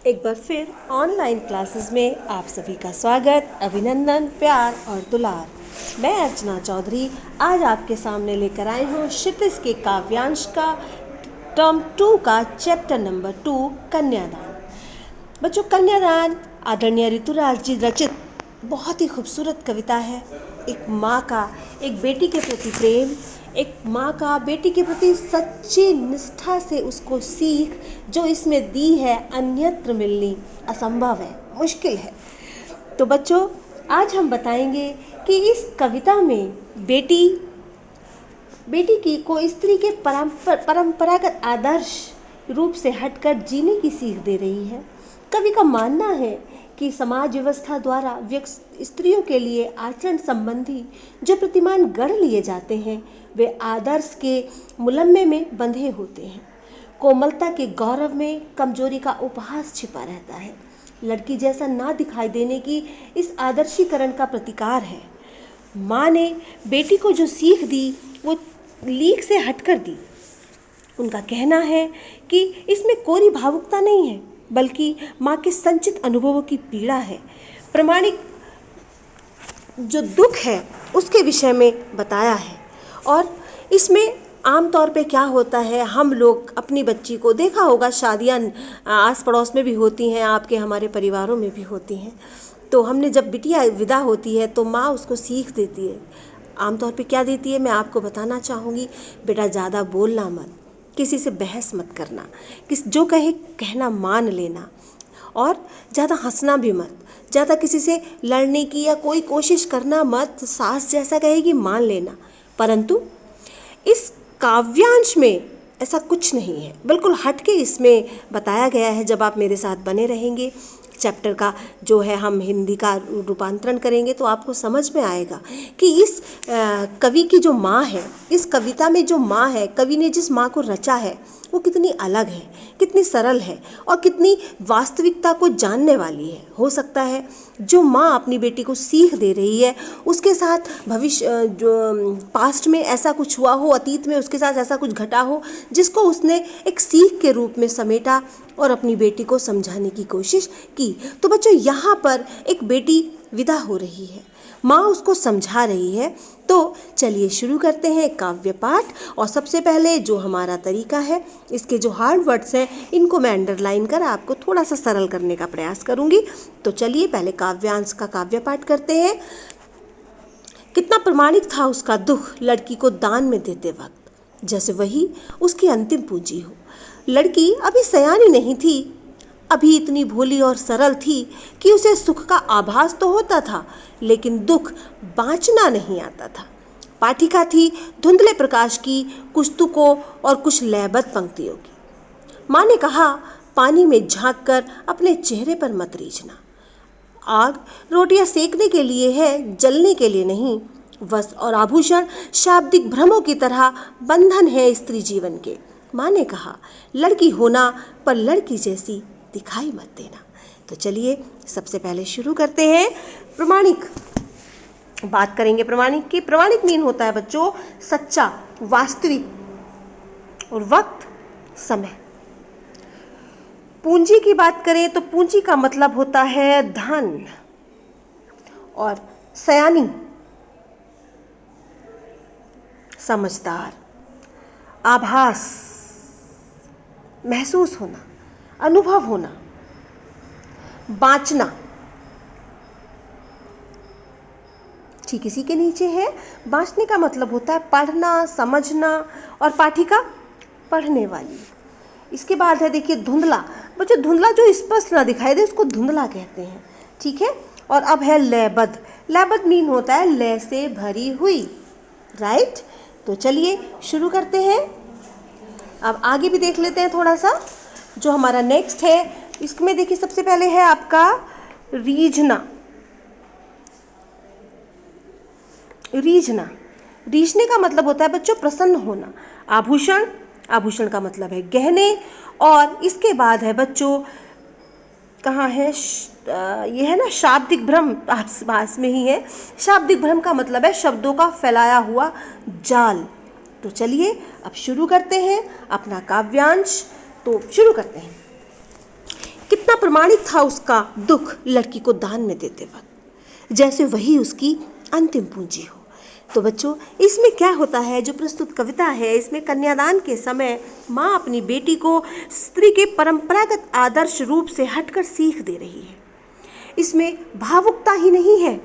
एक बार फिर online classes में आप सभी का स्वागत, अभिनंदन, प्यार और दुलार। मैं अर्चना चौधरी आज आपके सामने लेकर आई हूँ क्षितिज के काव्यांश का टर्म 2 का चैप्टर नंबर 2 कन्यादान। बच्चों, कन्यादान आदरणीय ऋतुराज जी रचित बहुत ही खूबसूरत कविता है। एक माँ का एक बेटी के प्रति प्रेम, एक माँ का बेटी के प्रति सच्ची निष्ठा से उसको सीख जो इसमें दी है, अन्यत्र मिलनी असंभव है, मुश्किल है। तो बच्चों, आज हम बताएंगे कि इस कविता में बेटी की को स्त्री के परंपरागत आदर्श रूप से हटकर जीने की सीख दे रही है। कवि का मानना है कि समाज व्यवस्था द्वारा स्त्रियों के लिए आचरण संबंधी जो प्रतिमान गढ़ लिए जाते हैं वे आदर्श के मुलम्मे में बंधे होते हैं। कोमलता के गौरव में कमजोरी का उपहास छिपा रहता है। लड़की जैसा ना दिखाई देने की इस आदर्शीकरण का प्रतिकार है। माँ ने बेटी को जो सीख दी वो लीक से हटकर दी। उनका कहना है कि इसमें कोरी भावुकता नहीं है, बल्कि माँ के संचित अनुभवों की पीड़ा है। प्रामाणिक जो दुख है उसके विषय में बताया है। और इसमें आमतौर पे क्या होता है, हम लोग अपनी बच्ची को देखा होगा, शादियाँ आस पड़ोस में भी होती हैं, आपके हमारे परिवारों में भी होती हैं। तो हमने जब बिटिया विदा होती है तो माँ उसको सीख देती है। आमतौर पे क्या देती है, मैं आपको बताना चाहूँगी। बेटा, ज़्यादा बोलना मत, किसी से बहस मत करना, जो कहना मान लेना, और ज़्यादा हंसना भी मत, ज़्यादा किसी से लड़ने की या कोई कोशिश करना मत। सास जैसा कहेगी मान लेना। परंतु इस काव्यांश में ऐसा कुछ नहीं है, बिल्कुल हटके इसमें बताया गया है। जब आप मेरे साथ बने रहेंगे, चैप्टर का जो है हम हिंदी का रूपांतरण करेंगे तो आपको समझ में आएगा कि इस कवि की जो माँ है, इस कविता में जो माँ है, कवि ने जिस माँ को रचा है वो कितनी अलग है, कितनी सरल है और कितनी वास्तविकता को जानने वाली है। हो सकता है जो माँ अपनी बेटी को सीख दे रही है उसके साथ भविष्य जो पास्ट में ऐसा कुछ हुआ हो, अतीत में उसके साथ ऐसा कुछ घटा हो जिसको उसने एक सीख के रूप में समेटा और अपनी बेटी को समझाने की कोशिश की। तो बच्चों, यहाँ पर एक बेटी विदा हो रही है, माँ उसको समझा रही है। तो चलिए शुरू करते हैं काव्य पाठ। और सबसे पहले जो हमारा तरीका है, इसके जो हार्ड वर्ड्स हैं इनको मैं अंडरलाइन कर आपको थोड़ा सा सरल करने का प्रयास करूँगी। तो चलिए पहले काव्यांश का काव्य पाठ करते हैं। कितना प्रामाणिक था उसका दुख लड़की को दान में देते वक्त, जैसे वही उसकी अंतिम पूंजी हो। लड़की अभी सयानी नहीं थी, अभी इतनी भोली और सरल थी कि उसे सुख का आभास तो होता था, लेकिन दुख बाँचना नहीं आता था। पाठिका थी धुंधले प्रकाश की, कुछ तुकों और कुछ लयबद्ध पंक्तियों की। माँ ने कहा, पानी में झांक कर अपने चेहरे पर मत रीझना। आग रोटियां सेकने के लिए है, जलने के लिए नहीं। वस्त्र और आभूषण शाब्दिक भ्रमों की तरह बंधन है स्त्री जीवन के। माँ ने कहा, लड़की होना पर लड़की जैसी दिखाई मत देना। तो चलिए सबसे पहले शुरू करते हैं। प्रामाणिक बात करेंगे। प्रामाणिक की प्रामाणिक मीन होता है बच्चों सच्चा, वास्तविक और वक्त, समय। पूंजी की बात करें तो पूंजी का मतलब होता है धन, और सयानी समझदार, आभास महसूस होना, अनुभव होना। बाँचना ठीक इसी के नीचे है। बाँचने का मतलब होता है पढ़ना, समझना, और पाठिका पढ़ने वाली। इसके बाद है देखिए धुंधला। बच्चों, धुंधला जो स्पष्ट ना दिखाई दे उसको धुंधला कहते हैं, ठीक है। और अब है लयबद्ध। लयबद्ध मीन होता है लय से भरी हुई, राइट। तो चलिए शुरू करते हैं। अब आगे भी देख लेते हैं थोड़ा सा। जो हमारा नेक्स्ट है इसमें देखिए सबसे पहले है आपका रीझना। रीझना, रीझने का मतलब होता है बच्चों प्रसन्न होना। आभूषण, आभूषण का मतलब है गहने। और इसके बाद है बच्चों, कहाँ है, ये है ना शाब्दिक भ्रम, पास में ही है। शाब्दिक भ्रम का मतलब है शब्दों का फैलाया हुआ जाल। तो चलिए अब शुरू करते हैं अपना काव्यांश। तो शुरू करते हैं। कितना प्रमाणिक था उसका दुख लड़की को दान में देते वक्त, जैसे वही उसकी अंतिम पूंजी हो। तो बच्चों, इसमें क्या होता है, जो प्रस्तुत कविता है इसमें कन्यादान के समय माँ अपनी बेटी को स्त्री के परंपरागत आदर्श रूप से हटकर सीख दे रही है। इसमें भावुकता ही नहीं है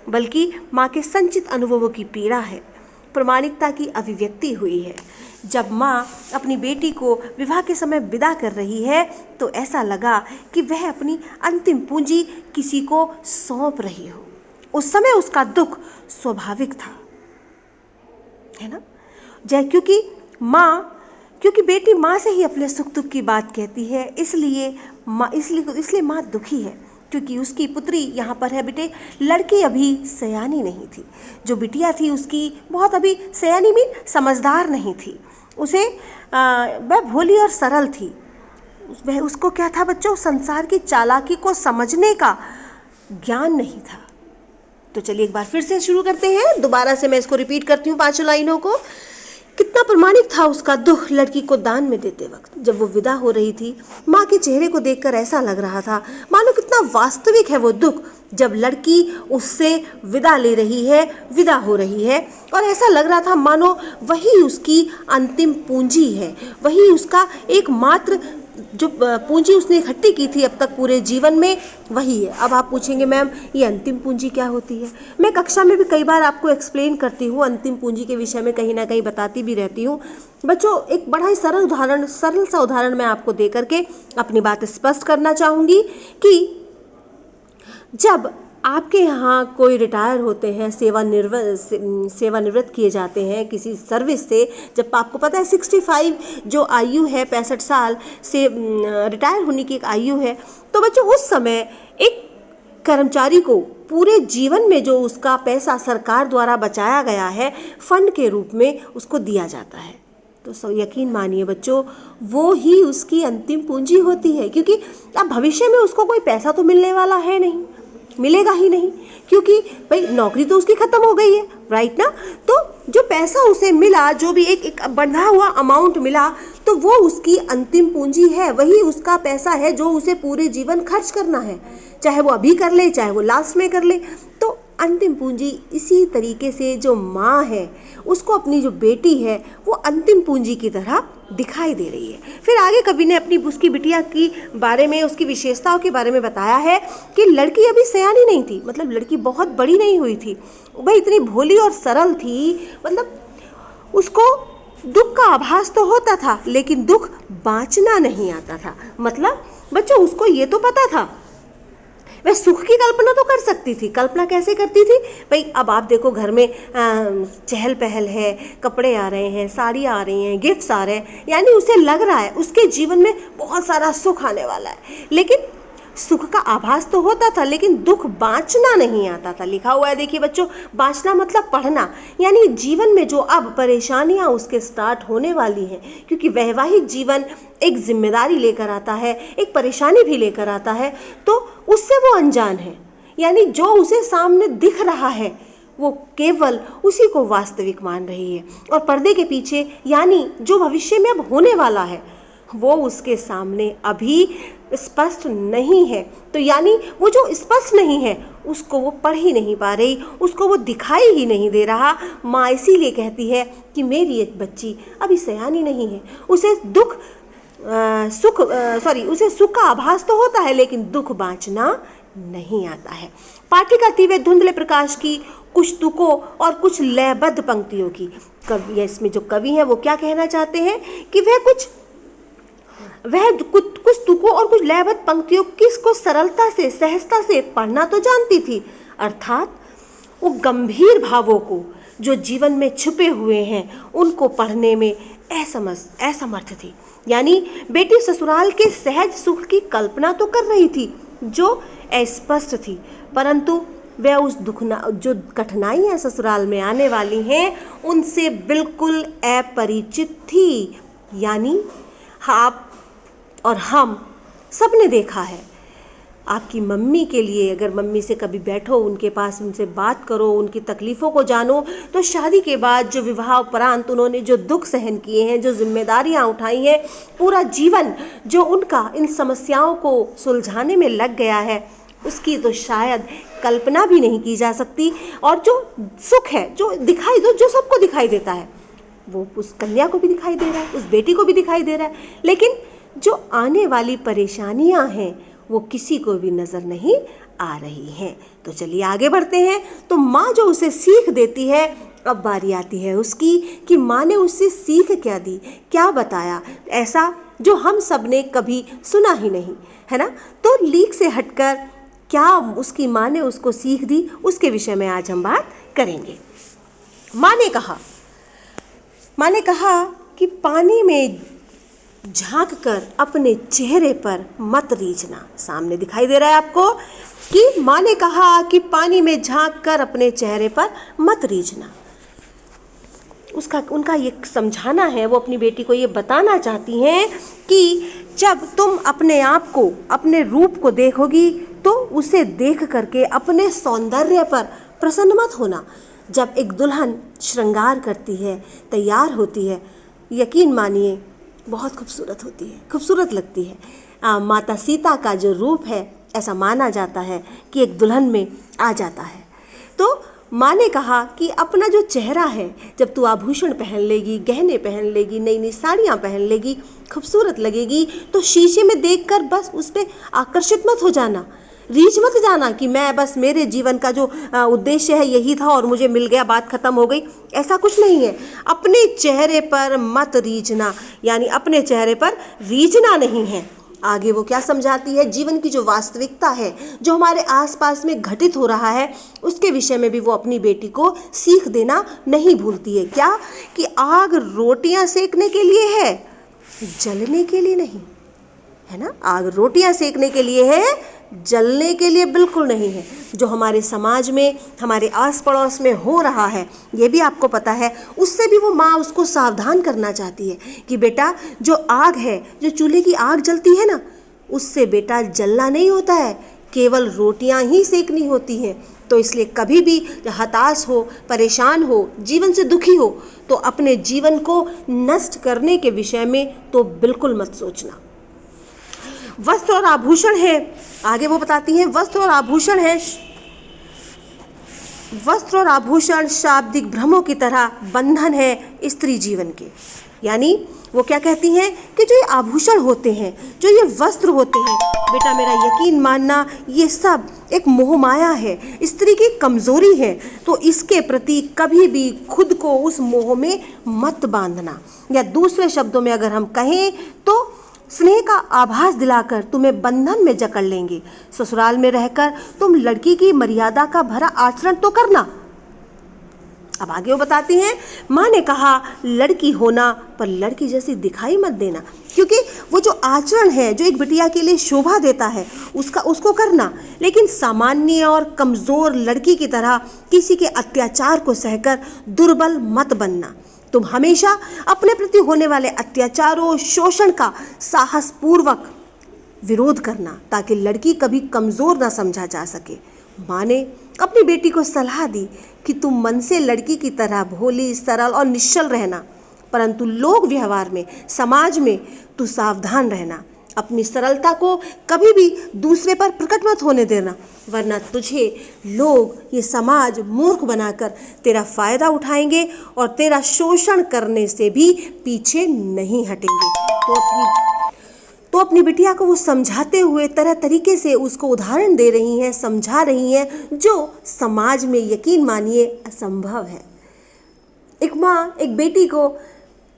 बल्कि माँ के संचित अनुभवों की पीड़ा है, प्रामाणिकता की अभिव्यक्ति हुई है। जब माँ अपनी बेटी को विवाह के समय विदा कर रही है तो ऐसा लगा कि वह अपनी अंतिम पूंजी किसी को सौंप रही हो। उस समय उसका दुख स्वाभाविक था, है ना। क्योंकि बेटी माँ से ही अपने सुख दुख की बात कहती है, इसलिए माँ दुखी है, क्योंकि उसकी पुत्री यहाँ पर है बेटे, लड़की अभी सयानी नहीं थी। जो बिटिया थी उसकी बहुत अभी सयानी मीन समझदार नहीं थी, वह भोली और सरल थी। उसको क्या था बच्चों, संसार की चालाकी को समझने का ज्ञान नहीं था। तो चलिए एक बार फिर से शुरू करते हैं, दोबारा से मैं इसको रिपीट करती हूँ 5 लाइनों को। कितना प्रमाणिक था उसका दुख लड़की को दान में देते वक्त। जब वो विदा हो रही थी, माँ के चेहरे को देखकर ऐसा लग रहा था मानो कितना वास्तविक है वो दुख जब लड़की उससे विदा हो रही है, और ऐसा लग रहा था मानो वही उसकी अंतिम पूंजी है, वही उसका एकमात्र जो पूंजी उसने इकट्ठी की थी अब तक पूरे जीवन में, वही है। अब आप पूछेंगे मैम ये अंतिम पूंजी क्या होती है? मैं कक्षा में भी कई बार आपको एक्सप्लेन करती हूँ, अंतिम पूंजी के विषय में कहीं ना कहीं बताती भी रहती हूँ। बच्चों, एक बड़ा ही सरल सा उदाहरण मैं आपको दे करके अपनी बात स्पष्ट करना चाहूँगी कि जब आपके यहाँ कोई रिटायर होते हैं, सेवानिवृत्त किए जाते हैं किसी सर्विस से, जब आपको पता है 65 जो आयु है, 65 साल से रिटायर होने की एक आयु है, तो बच्चों उस समय एक कर्मचारी को पूरे जीवन में जो उसका पैसा सरकार द्वारा बचाया गया है फंड के रूप में उसको दिया जाता है। तो यकीन मानिए बच्चों, वो ही उसकी अंतिम पूंजी होती है, क्योंकि अब भविष्य में उसको कोई पैसा तो मिलने वाला है नहीं, मिलेगा ही नहीं, क्योंकि भाई नौकरी तो उसकी खत्म हो गई है, राइट ना। तो जो पैसा उसे मिला, जो भी एक बढ़ा हुआ अमाउंट मिला, तो वो उसकी अंतिम पूंजी है, वही उसका पैसा है जो उसे पूरे जीवन खर्च करना है, चाहे वो अभी कर ले चाहे वो लास्ट में कर ले। तो अंतिम पूंजी इसी तरीके से जो माँ है उसको अपनी जो बेटी है वो अंतिम पूंजी की तरह दिखाई दे रही है। फिर आगे कवि ने अपनी उसकी बिटिया की बारे में, उसकी विशेषताओं के बारे में बताया है कि लड़की अभी सयानी नहीं थी, मतलब लड़की बहुत बड़ी नहीं हुई थी, वह इतनी भोली और सरल थी, मतलब उसको दुख का आभास तो होता था लेकिन दुख बाँचना नहीं आता था। मतलब बच्चों उसको ये तो पता था, वह सुख की कल्पना तो कर सकती थी। कल्पना कैसे करती थी भाई? अब आप देखो घर में चहल पहल है, कपड़े आ रहे हैं, साड़ी आ रही हैं, गिफ्ट्स आ रहे हैं, यानी उसे लग रहा है उसके जीवन में बहुत सारा सुख आने वाला है, लेकिन सुख का आभास तो होता था लेकिन दुख बाँचना नहीं आता था। लिखा हुआ है देखिए बच्चों, बाँचना मतलब पढ़ना, यानी जीवन में जो अब परेशानियां उसके स्टार्ट होने वाली हैं, क्योंकि वैवाहिक जीवन एक जिम्मेदारी लेकर आता है, एक परेशानी भी लेकर आता है, तो उससे वो अनजान है, यानी जो उसे सामने दिख रहा है वो केवल उसी को वास्तविक मान रही है, और पर्दे के पीछे यानी जो भविष्य में अब होने वाला है वो उसके सामने अभी स्पष्ट नहीं है। तो यानी वो जो स्पष्ट नहीं है उसको वो पढ़ ही नहीं पा रही, उसको वो दिखाई ही नहीं दे रहा। माँ इसीलिए कहती है कि मेरी एक बच्ची अभी सयानी नहीं है, उसे उसे सुख का आभास तो होता है लेकिन दुख बाँचना नहीं आता है। पाठिका तीव्र धुंधले प्रकाश की कुछ तुकों और कुछ लयबद्ध पंक्तियों की कवि, इसमें जो कवि है वो क्या कहना चाहते हैं कि वह कुछ तुकों और कुछ लयबद्ध पंक्तियों किसको सरलता से, सहजता से पढ़ना तो जानती थी, अर्थात वो गंभीर भावों को जो जीवन में छुपे हुए हैं उनको पढ़ने में असमर्थ थी। यानी बेटी ससुराल के सहज सुख की कल्पना तो कर रही थी जो अस्पष्ट थी, परंतु वह उस जो कठिनाइयाँ ससुराल में आने वाली हैं उनसे बिल्कुल अपरिचित थी। यानी आप और हम सब ने देखा है आपकी मम्मी के लिए, अगर मम्मी से कभी बैठो, उनके पास उनसे बात करो, उनकी तकलीफ़ों को जानो, तो शादी के बाद जो विवाह उपरांत उन्होंने जो दुख सहन किए हैं, जो जिम्मेदारियां उठाई हैं, पूरा जीवन जो उनका इन समस्याओं को सुलझाने में लग गया है, उसकी तो शायद कल्पना भी नहीं की जा सकती। और जो सुख है, जो दिखाई दो, जो सबको दिखाई देता है, वो उस कन्या को भी दिखाई दे रहा है, उस बेटी को भी दिखाई दे रहा है, लेकिन जो आने वाली परेशानियां हैं वो किसी को भी नज़र नहीं आ रही हैं। तो चलिए आगे बढ़ते हैं। तो माँ जो उसे सीख देती है, अब बारी आती है उसकी कि माँ ने उससे सीख क्या दी, क्या बताया ऐसा जो हम सब ने कभी सुना ही नहीं, है ना। तो लीक से हटकर क्या उसकी माँ ने उसको सीख दी, उसके विषय में आज हम बात करेंगे। माँ ने कहा कि पानी में झांक कर अपने चेहरे पर मत रीझना। सामने दिखाई दे रहा है आपको कि माँ ने कहा कि पानी में झांक कर अपने चेहरे पर मत रीझना। उनका ये समझाना है, वो अपनी बेटी को ये बताना चाहती हैं कि जब तुम अपने आप को, अपने रूप को देखोगी तो उसे देख करके अपने सौंदर्य पर प्रसन्न मत होना। जब एक दुल्हन श्रृंगार करती है, तैयार होती है, यकीन मानिए बहुत खूबसूरत होती है, खूबसूरत लगती है। माता सीता का जो रूप है, ऐसा माना जाता है कि एक दुल्हन में आ जाता है। तो माँ ने कहा कि अपना जो चेहरा है, जब तू आभूषण पहन लेगी, गहने पहन लेगी, नई नई साड़ियाँ पहन लेगी, खूबसूरत लगेगी, तो शीशे में देखकर बस उस पर आकर्षित मत हो जाना, रीझ मत जाना कि मैं बस, मेरे जीवन का जो उद्देश्य है यही था और मुझे मिल गया, बात खत्म हो गई। ऐसा कुछ नहीं है। अपने चेहरे पर मत रीझना, यानी अपने चेहरे पर रीझना नहीं है। आगे वो क्या समझाती है, जीवन की जो वास्तविकता है, जो हमारे आसपास में घटित हो रहा है, उसके विषय में भी वो अपनी बेटी को सीख देना नहीं भूलती है। क्या कि आग रोटियां सेकने के लिए है, जलने के लिए नहीं, है ना। आग रोटियां सेकने के लिए है, जलने के लिए बिल्कुल नहीं है। जो हमारे समाज में, हमारे आस पड़ोस में हो रहा है, ये भी आपको पता है, उससे भी वो माँ उसको सावधान करना चाहती है कि बेटा, जो आग है, जो चूल्हे की आग जलती है ना, उससे बेटा जलना नहीं होता है, केवल रोटियां ही सेकनी होती हैं। तो इसलिए कभी भी हताश हो, परेशान हो, जीवन से दुखी हो, तो अपने जीवन को नष्ट करने के विषय में तो बिल्कुल मत सोचना। वस्त्र और आभूषण है, आगे वो बताती हैं, वस्त्र और आभूषण शाब्दिक भ्रमों की तरह बंधन है स्त्री जीवन के। यानी वो क्या कहती हैं कि जो ये आभूषण होते हैं, जो ये वस्त्र होते हैं, बेटा मेरा यकीन मानना, ये सब एक मोह माया है, स्त्री की कमजोरी है। तो इसके प्रति कभी भी खुद को उस मोह में मत बांधना, या दूसरे शब्दों में अगर हम कहें तो स्नेह का आभास दिलाकर तुम्हें बंधन में जकड़ लेंगे। ससुराल में रहकर तुम लड़की की मर्यादा का भरा आचरण तो करना। अब आगे वो बताती हैं, माँ ने कहा लड़की होना पर लड़की जैसी दिखाई मत देना, क्योंकि वो जो आचरण है, जो एक बिटिया के लिए शोभा देता है, उसको करना, लेकिन सामान्य और कमज़ोर लड़की की तरह किसी के अत्याचार को सहकर दुर्बल मत बनना। तुम हमेशा अपने प्रति होने वाले अत्याचारों, शोषण का साहसपूर्वक विरोध करना, ताकि लड़की कभी कमज़ोर ना समझा जा सके। माँ ने अपनी बेटी को सलाह दी कि तुम मन से लड़की की तरह भोली, सरल और निश्चल रहना, परंतु लोक व्यवहार में, समाज में तू सावधान रहना। अपनी सरलता को कभी भी दूसरे पर प्रकट मत होने देना, वरना तुझे लोग, ये समाज मूर्ख बनाकर तेरा फ़ायदा उठाएंगे और तेरा शोषण करने से भी पीछे नहीं हटेंगे। तो अपनी बिटिया को वो समझाते हुए तरह तरीके से उसको उदाहरण दे रही हैं, समझा रही हैं, जो समाज में यकीन मानिए असंभव है। एक माँ एक बेटी को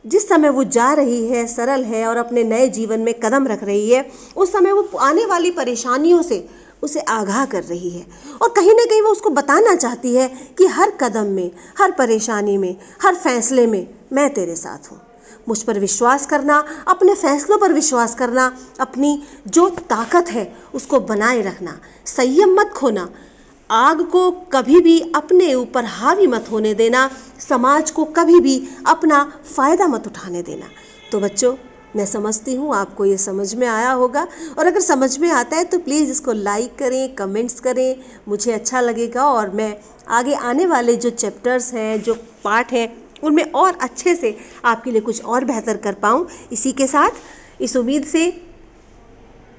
जिस समय वो जा रही है, सरल है और अपने नए जीवन में कदम रख रही है, उस समय वो आने वाली परेशानियों से उसे आगाह कर रही है, और कहीं ना कहीं वो उसको बताना चाहती है कि हर कदम में, हर परेशानी में, हर फैसले में मैं तेरे साथ हूँ। मुझ पर विश्वास करना, अपने फैसलों पर विश्वास करना, अपनी जो ताकत है उसको बनाए रखना, संयम मत खोना, आग को कभी भी अपने ऊपर हावी मत होने देना, समाज को कभी भी अपना फ़ायदा मत उठाने देना। तो बच्चों, मैं समझती हूँ आपको ये समझ में आया होगा, और अगर समझ में आता है तो प्लीज़ इसको लाइक करें, कमेंट्स करें, मुझे अच्छा लगेगा और मैं आगे आने वाले जो चैप्टर्स हैं, जो पार्ट हैं, उनमें और अच्छे से आपके लिए कुछ और बेहतर कर पाऊँ। इसी के साथ इस उम्मीद से